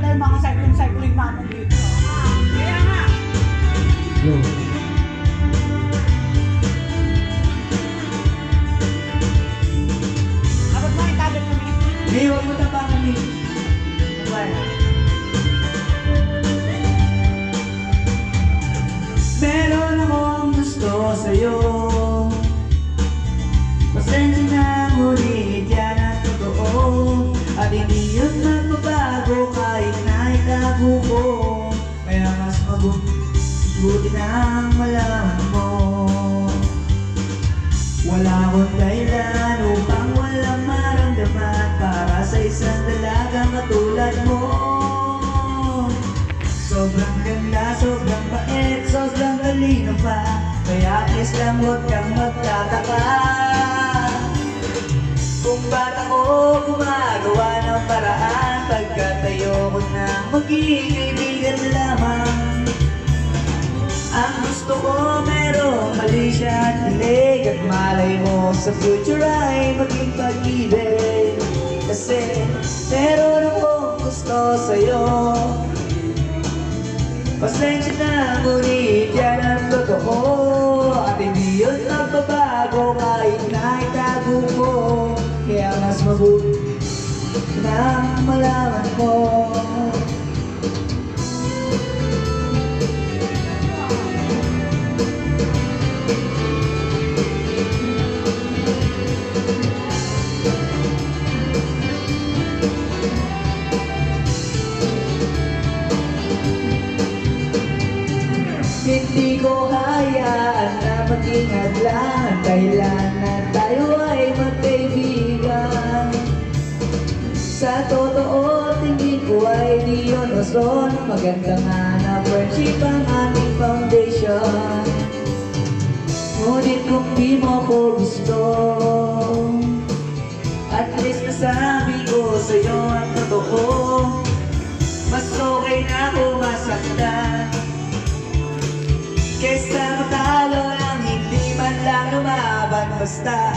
dahil mga cycling namin dito. Kaya nga. Go. Abot mo itabit kami. Hey, huwag mo tapakan eh. Meron akong gusto sa'yo. Pasensya na, ngunit yan ang totoo. At hindi yun magbabago kahit na itago ko. Kaya mas mabuti na malaman mo. Wala akong dahilan upang walang maramdaman para sa isang dalagang katulad mo. Sobrang ganda, sobrang bait, sobrang talino pa. Kaya please lang huwag kang magtataka kung ba't ako gumagawa ng paraan pagkatayo ko na maging kaibigan lamang. Ang gusto ko merong mali siya at hilig, at malay mo sa future ay maging pag-ibig. Kasi meron akong gusto sa'yo. Pasensya na, ngunit yan ang totoo. At hindi yun magbabago kahit na itago mo. Kaya mas mabuti na malaman mo. Hindi ko hayaan na maging hadlang kailan na tayo ay magkaibigan. Sa totoo, tingin ko ay di yun rason. Maganda nga na friendship ang ating foundation. Ngunit kung di mo ko gusto, at least nasabi ko sa'yo ang totoo. Mas okay na kung masaktan kesa matalo lang hindi man lang lumaban. Basta